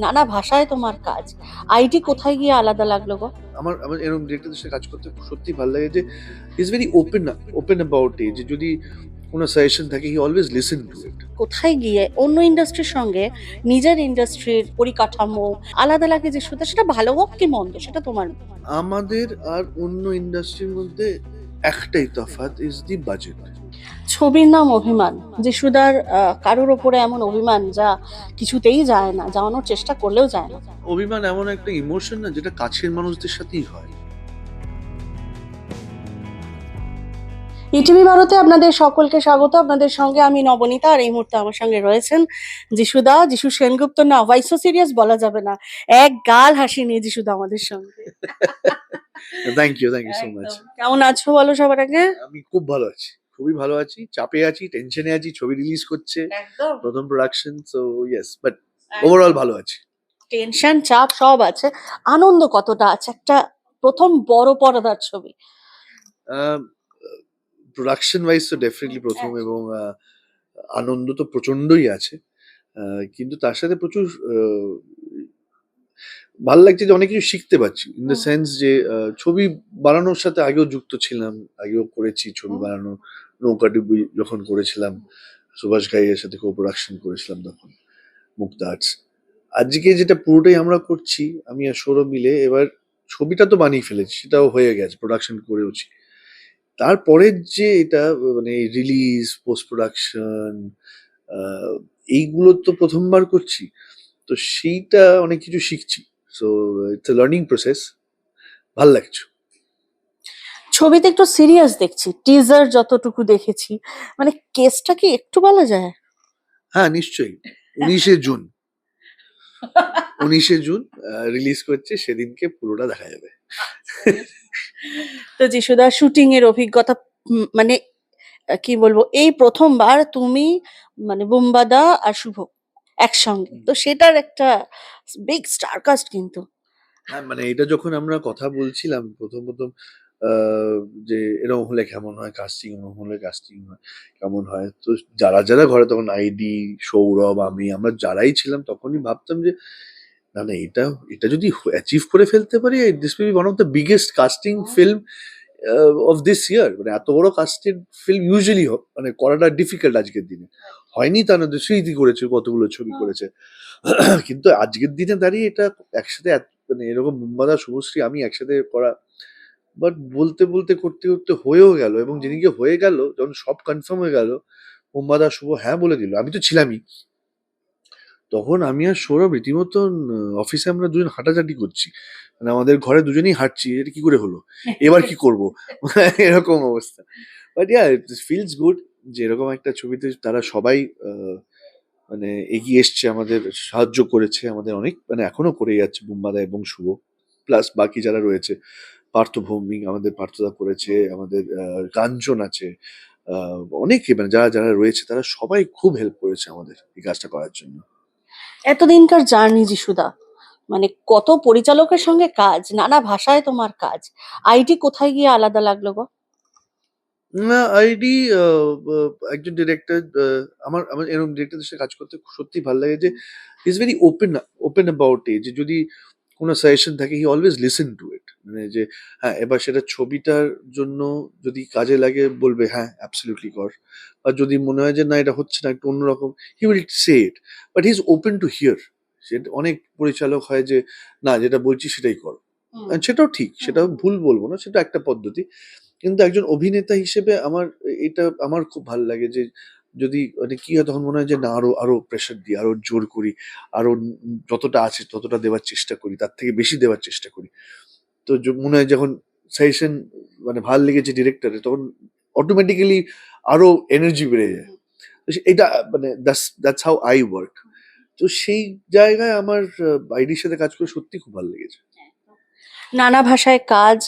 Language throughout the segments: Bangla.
নানা ভাষায় তোমার কাজ। আইটি কোথায় গিয়ে আলাদা লাগলো গো? আমার আমার এরকম ডিরেক্টরদের সাথে কাজ করতে সত্যি ভালো লাগে যে is very open about it, যে যদি কোনো সাজেশন থাকে হি অলওয়েজ লিসেন টু ইট। কোথায় গিয়ে অন্য ইন্ডাস্ট্রির সঙ্গে নিজের ইন্ডাস্ট্রির পরিকাঠামো আলাদা লাগে যে সেটা ভালো হোক কি মন্দ সেটা তোমার। আমাদের আর অন্য ইন্ডাস্ট্রির মধ্যে একটাই তফাৎ, ইজ দি বাজেট। ছবির নাম অভিমান। যিশুদার কারোর ওপরে এমন অভিমান যা কিছুতেই যায় না, যাওয়ানোর চেষ্টা করলেও যায় না। অভিমান এমন একটা ইমোশন না, যেটা কাছের মানুষদের সাথেই হয়। ইটিভি ভারতে আপনাদের সকলকে স্বাগত। আপনাদের সঙ্গে আমি নবনীতা, আর এই মুহূর্তে আমার সঙ্গে রয়েছেন যিশুদা, যিশু সেনগুপ্ত। না, ভাই সো সিরিয়াস বলা যাবে না, এক গাল হাসি নিয়ে যিশুদা আমাদের সঙ্গে। Thank you so much. একদম। কেমন আছো বলো সবার আগে? আমি খুব ভালো আছি, খুবই ভালো আছি। চাপে আছি, টেনশনে আছি, ছবি রিলিজ করছে, একদম প্রথম production, so yes, but overall ভালো আছি। টেনশন চাপ সব আছে। আনন্দ কতটা আছে একটা প্রথম বড় পর্দার ছবি? প্রোডাকশন ওয়াইজ তো ডেফিনেটলি প্রথম, এবং আনন্দ তো প্রচন্ডই আছে। কিন্তু তার সাথে প্রচুর ভালো লাগছে যে অনেক কিছু শিখতে পারছি, ইন দ্য সেন্স যে ছবি বানানোর সাথে আগেও যুক্ত ছিলাম, আগেও করেছি ছবি বানানো। নৌকাডুবি যখন করেছিলাম, সুভাষ ঘাইয়ের সাথে কো প্রোডাকশন করেছিলাম তখন, মুক্তা আর্টস। আজকে যেটা পুরোটাই আমরা করছি, আমি আর সৌরভ মিলে, এবার ছবিটা তো বানিয়ে ফেলেছি, সেটাও হয়ে গেছে, প্রোডাকশন করেওছি। তারপরের যে এটা মানে রিলিজ, পোস্ট প্রোডাকশন, এইগুলো তো প্রথমবার করছি, তো সেইটা অনেক কিছু শিখছি। So it's a learning process, ভাল লাগছে। ছবিতে একটু সিরিয়াস দেখছি, টিজার যতটুকু দেখেছি। মানে কেসটা কি একটু বলা যায়? হ্যাঁ, নিশ্চয়ই। 19শে জুন 19শে জুন রিলিজ করছে, সেদিনকে পুরোটা দেখা যাবে। তো যিশুদা, শুটিং এর অভিজ্ঞতা মানে কি বলবো, এই প্রথমবার তুমি মানে বুম্বাদা আর শুভ একসঙ্গে, তো সেটার একটা বিগ স্টার কাস্ট কিন্তু। হ্যাঁ, মানে এটা যখন আমরা কথা বলছিলাম প্রথম আহ, যে এরকম হলে কেমন হয় কাস্টিং, এরকম হলে কাস্টিং হয় কেমন হয়, তো যারা ঘরে তখন আইডি, সৌরভ, আমরা যারাই ছিলাম তখনই ভাবতাম যে না না, এটা এটা যদি অ্যাচিভ করে ফেলতে পারি, this may be one of the biggest casting film of this ইয়ার। মানে এত বড় কাস্টেড ফিল্ম ইউজুয়ালি মানে করাটা ডিফিকাল্ট আজকের দিনে। হয়নি তা না, স্মৃতি করেছে, কতগুলো ছবি করেছে, কিন্তু আজকের দিনে দাঁড়িয়ে এটা একসাথে মানে এরকম মুম্বাদা, শুভশ্রী, আমি একসাথে করা, বাট বলতে বলতে করতে করতে হয়েও গেল, এবং যেদিনকে হয়ে গেল, যখন সব কনফার্ম হয়ে গেল, মুম্বাদা শুভ হ্যাঁ বলে দিল, আমি তো ছিলামই, তখন আমি আর সৌরভ রীতিমতন অফিসে আমরা দুজন হাঁটাচাটি করছি, মানে আমাদের ঘরে দুজনেই হাঁটছি, এটা কি করে হলো, এবার কি করব, এরকম অবস্থা। But yeah, it feels good যে এরকম একটা ছবিতে তারা সবাই মানে এগিয়ে এসছে, আমাদের সাহায্য করেছে, আমাদের অনেক, মানে এখনো করে যাচ্ছে বুম্বাদা এবং শুভ, প্লাস বাকি যারা রয়েছে, পার্থ ভৌমিক, আমাদের পার্থদা করেছে, আমাদের কাঞ্চন আছে, অনেকে, মানে যারা যারা রয়েছে তারা সবাই খুব হেল্প করেছে আমাদের এই কাজটা করার জন্য। এতদিনকার জার্নি যিশুদা, মানে কত পরিচালকের সঙ্গে কাজ, নানা ভাষায় তোমার কাজ। আইটি কোথায় গিয়ে আলাদা লাগলো গো? না, আইডি একজন ডিরেক্টর, আমার আমার এরকম ডিরেক্টরদের সাথে কাজ করতে সত্যি ভালো লাগে যে is very open about it, যে যদি কোনো সাজেশন থাকে হি অলওয়েজ লিসেন টু ইট। মানে যে হ্যাঁ, এবার সেটা ছবিটার জন্য যদি কাজে লাগে, বলবে হ্যাঁ অ্যাবসলিউটলি কর, আর যদি মনে হয় যে না এটা হচ্ছে না, একটু অন্যরকম, he will say it, but he is open to here. সেটা অনেক পরিচালক হয় যে না, যেটা বলছি সেটাই কর, and সেটাও ঠিক, সেটাও ভুল বলবো না, সেটা একটা পদ্ধতি। কিন্তু একজন অভিনেতা হিসেবে আমার এটা আমার খুব ভালো লাগে যে যদি মানে কি হয়, তখন মনে হয় যে না, আরো আরো প্রেশার দিই, আরো জোর করি, আরো যতটা আছে ততটা দেওয়ার চেষ্টা করি, তার থেকে বেশি দেওয়ার চেষ্টা করি। তো মনে হয় যখন সাজেশন মানে ভাল লেগেছে ডিরেক্টরের, তখন অটোমেটিক্যালি আরো এনার্জি বেড়ে যায়। তো এটা মানে দ্যাটস হাউ আই ওয়ার্ক। তো সেই জায়গায় আমার আইডির সাথে কাজ করে সত্যি খুব ভালো লেগেছে। নানা ভাষায় কাজ,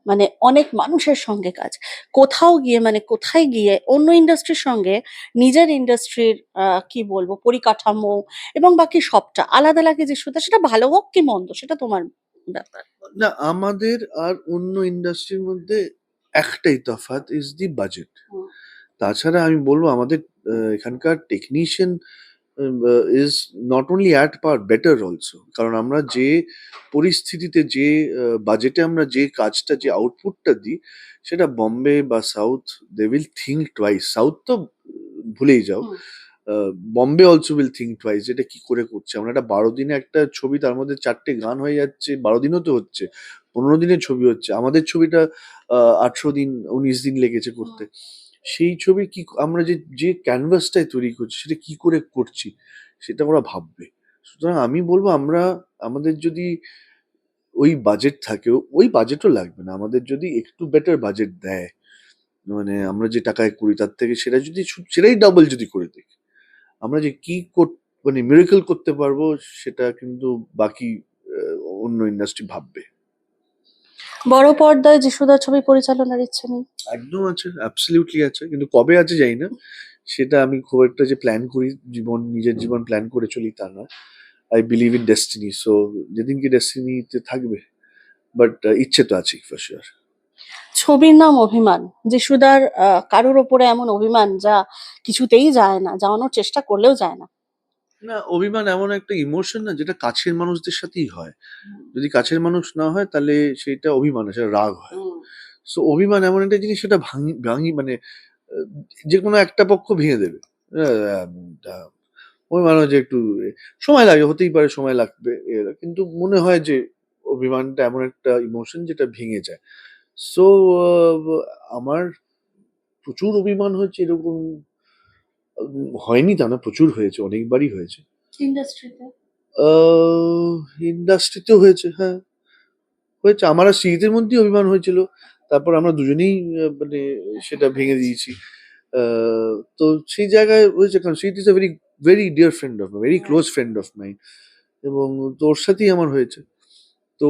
মানে অনেক মানুষের সঙ্গে কাজ। কোথাও গিয়ে মানে কোথায় গিয়ে অন্য ইন্ডাস্ট্রির সঙ্গে নিজের ইন্ডাস্ট্রির কি বলবো পরিকাঠামো এবং বাকি সবটা আলাদা লাগে যে সেটা ভালো হোক কি মন্দ সেটা তোমার ব্যাপার। না, আমাদের আর অন্য ইন্ডাস্ট্রির মধ্যে একটাই তফাৎ, ইজ দি বাজেট। হুম। তাছাড়া আমি বলবো আমাদের এখানকার technician is not only at per better also, কারণ আমরা যে পরিস্থিতিতে যে বাজেটে আমরা যে কাজটা যে আউটপুটটা দিই, সেটা বম্বে বা south they will think twice. South তো ভুলেই যাও, হুম। Bombay also will think twice এটা কি করে করছে। আমরা একটা 12 দিনে একটা ছবি, তার মধ্যে 4টে গান হয়ে যাচ্ছে, 12 দিনও তো হচ্ছে, 15 দিনের ছবি হচ্ছে। আমাদের ছবিটা 18 দিন 19 দিন লেগেছে করতে। সেই ছবি কি আমরা যে যে ক্যানভাসটায় তৈরি করছি সেটা কি করে করছি সেটা ওরা ভাববে। সুতরাং আমি বলবো আমরা, আমাদের যদি ওই বাজেট থাকে, ওই বাজেটও লাগবে না, আমাদের যদি একটু বেটার বাজেট দেয়, মানে আমরা যে টাকায় করি তার থেকে সেটা যদি সেটাই ডাবল যদি করে দিই, আমরা যে কি মানে মিরাকল করতে পারবো সেটা কিন্তু বাকি অন্য ইন্ডাস্ট্রি ভাববে। বড় পর্দায় যিশুদার ছবি পরিচালনার ইচ্ছে নেই? একদম আছে, অ্যাবসলিউটলি আছে, কিন্তু কবে আছে জানি না। সেটা আমি খুব একটা যে প্ল্যান করি, নিজের জীবন প্ল্যান করে চলি তা নয়। I believe in destiny, so যেদিনকে ডেস্টিনিতে থাকবে, বাট ইচ্ছে তো আছেই ফর শিওর। ছবির নাম অভিমান। যিশুদার কারোর ওপরে এমন অভিমান যা কিছুতেই যায় না, যাওয়ানোর চেষ্টা করলেও যায় না? না, অভিমান এমন একটা ইমোশন না যেটা কাছের মানুষদের সাথেই হয়। যদি কাছের মানুষ না হয় তাহলে সেটা অভিমান হয়, সেটা রাগ হয়। সো অভিমান এমন একটা জিনিস, সেটা ভাঙি ভাঙি মানে আহ, যে কোনো একটা পক্ষ ভেঙে দেবে। অভিমান হয় যে একটু সময় লাগে, হতেই পারে সময় লাগবে কিন্তু মনে হয় যে অভিমানটা এমন একটা ইমোশন যেটা ভেঙে যায়। সো আমার প্রচুর অভিমান হয়েছে এরকম হয়নি তা না, প্রচুর হয়েছে, অনেকবারই হয়েছে। ইন্ডাস্ট্রিতে? ইন্ডাস্ট্রিতেও হয়েছে, হ্যাঁ হয়েছে। আমার আর সৃজিতের মধ্যেই অভিমান হয়েছিল, তারপর আমরা দুজনেই মানে সেটা ভেঙে দিয়েছি। তো সেই জায়গায় হয়েছে, কারণ Srijit is a very very dear friend of my, very close friend of my, এবং তোর সাথেই আমার হয়েছে। তো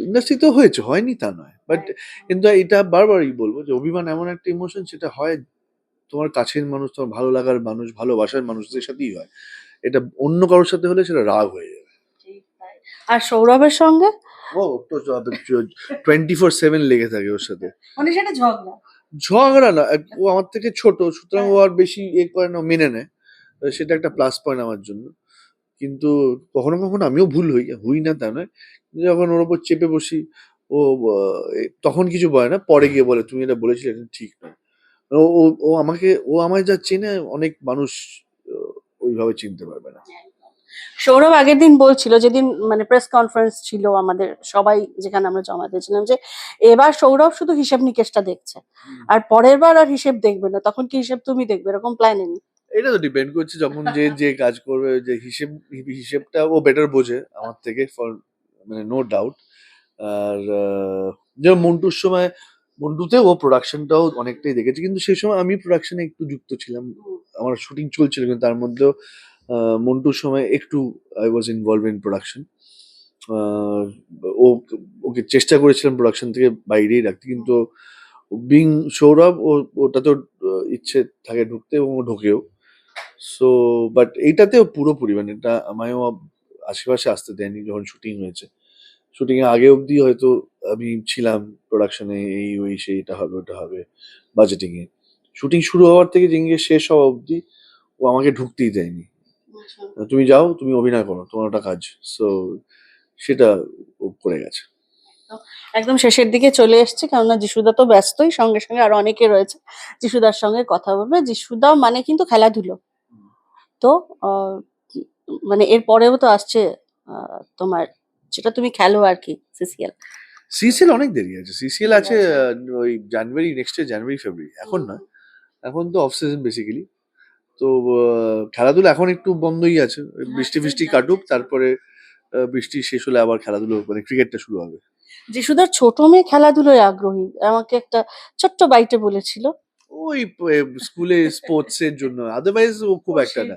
ইন্ডাস্ট্রিতেও হয়েছে, হয়নি তা নয়, বাট কিন্তু এটা বারবারই বলবো যে অভিমান এমন একটা ইমোশন, সেটা হয় তোমার কাছের মানুষ, তোমার ভালো লাগার মানুষ, ভালোবাসার মানুষদের সাথেই হয়। এটা অন্য কারোর সাথে হলে সেটা রাগ হয়ে যাবে। আর সৌরভের সঙ্গে? ও তো 24/7 লেগে থাকে ওর সাথে। মানে সেটা ঝগড়া? ঝগড়া না, ও আমার থেকে ছোট, সুতরাং ও আর বেশি করে না, মেনে নেয়। সেটা একটা প্লাস পয়েন্ট আমার জন্য। কিন্তু কখনো কখনো আমিও ভুল হই, হই না তা নয়। যখন ওর ওপর চেপে বসি, ও তখন কিছু বলে না, পরে গিয়ে বলে তুমি এটা বলেছিলে, এটা ঠিক নয়। ও ও ও আমাকে, ও আমায় যা চেনে অনেক মানুষ ওইভাবে চিনতে পারবে না। সৌরভ আগের দিন বলছিল, যেদিন মানে প্রেস কনফারেন্স ছিল আমাদের সবাই যেখানে আমরা জমা দিয়েছিলাম, যে এবার সৌরভ শুধু হিসেব নিকেশটা দেখছে, আর পরের বার আর হিসেব দেখবে না। তখন কি হিসেব তুমি দেখবে, এরকম প্ল্যানিং? এটা তো ডিপেন্ড করছে, যখন যে যে কাজ করবে, যে হিসেবটা ও বেটার বোঝে আমার থেকে, ফর মানে নো ডাউট। আর যেমন মন্টুর সময়, মন্টুতে ও প্রোডাকশনটাও অনেকটাই দেখেছে, কিন্তু সেই সময় আমি প্রোডাকশনে একটু যুক্ত ছিলাম, আমার শুটিং চলছিল, কিন্তু তার মধ্যেও মন্টুর সময় একটু I was involve in production. ও ওকে চেষ্টা করেছিলাম প্রোডাকশন থেকে বাইরেই রাখতে, কিন্তু বিং সৌরভ, ওটা তো ইচ্ছে থাকে ঢুকতে, এবং ও ঢোকেও। সো বাট এইটাতেও পুরোপুরি মানে এটা আমায়ও আশেপাশে আসতে দেয়নি যখন শুটিং হয়েছে। শুটিং এর আগে অবধি হয়তো আমি ছিলাম প্রোডাকশনে, এই ওই সেই, এটা হবে ওটা হবে, বাজেটিং এ। শুটিং শুরু হওয়ার থেকে যেদিকে শেষ হওয়া অবধি ও আমাকে ঢুকতেই দেয়নি। তুমি যাও, তুমি অভিনয় করো, তোমার ওটা কাজ। সো সেটা ও করে গেছে। একদম শেষের দিকে চলে এসেছি, কেননা যিশুদা তো ব্যস্তই, সঙ্গে সঙ্গে আরো অনেকে রয়েছে যিশুদার সঙ্গে কথা বলবে। যিশুদা মানে কিন্তু খেলাধুলো। তো মানে এর পরেও তো আসছে তোমার, যেটা তুমি খেলো আর কি, সিসিএল। সিসিএল অনেক দেরি আছে, সিসিএল আছে ওই জানুয়ারি, নেক্সট ইয়ার জানুয়ারি ফেব্রুয়ারি, এখন না। এখন তো অফ সিজন বেসিক্যালি। তো খেলাধুলা এখন একটু বন্ধই আছে, বৃষ্টি ফিষ্টি কাটুক, তারপরে বৃষ্টি শেষ হলে আবার খেলাধুলো, মানে ক্রিকেটটা শুরু হবে। যিশুদার ছোট মেয়ে খেলাধুলোয় আগ্রহী, আমাকে একটা ছোট্ট বাইটে বলেছিল। ওই স্কুলে স্পোর্টস এর জন্য, আদারওয়াইজ ও খুব একটা না।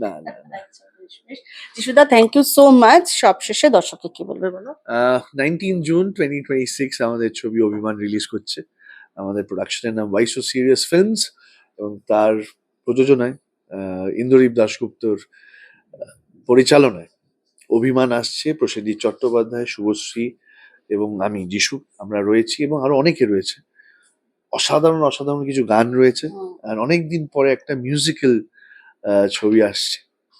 না না না। যিশুদা, থ্যাংক ইউ সো মাচ। সবশেষে দর্শককে কি বলবে বলো? 19 জুন 2026 আমাদের ছবি অভিমান রিলিজ করছে। আমাদের প্রোডাকশনের নাম ওয়াই সো সিরিয়াস ফিল্মস, এবং তার প্রযোজনায় ইন্দ্রদীপ দাশগুপ্তর পরিচালনায় অভিমান আসছে। প্রসেনজিৎ চট্টোপাধ্যায়, শুভশ্রী এবং আমি যিশু, আমরা রয়েছি, এবং আরো অনেকে রয়েছে। অসাধারণ অসাধারণ কিছু গান রয়েছে, আর অনেকদিন পরে একটা মিউজিক্যাল ছবি আসছে,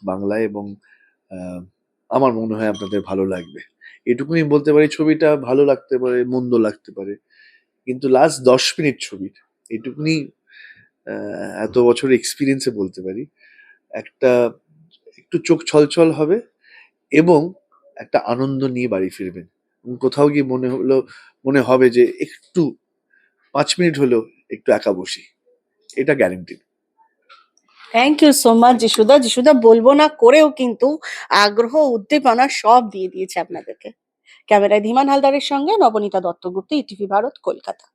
বাংলায়, এবং আহ, আমার মনে হয় আপনাদের ভালো লাগবে। এটুকুনি বলতে পারি, ছবিটা ভালো লাগতে পারে, মন্দ লাগতে পারে, কিন্তু লাস্ট 10 মিনিট ছবির এটুকুনি এত বছর এক্সপিরিয়েন্সে বলতে পারি, একটা একটু চোখ ছলছল হবে এবং একটা আনন্দ নিয়ে বাড়ি ফিরবেন, এবং কোথাও গিয়ে মনে হবে যে একটু 5 মিনিট হলেও একটু একা বসি, এটা guarantee. Thank you so much যিশুদা। যিশুদা বলবো না করেও কিন্তু আগ্রহ উদ্দীপনা সব দিয়ে দিয়েছে আপনাদেরকে। ক্যামেরায় ধীমান হালদারের সঙ্গে নবনীতা দত্তগুপ্ত, ইটিভি ভারত, কলকাতা।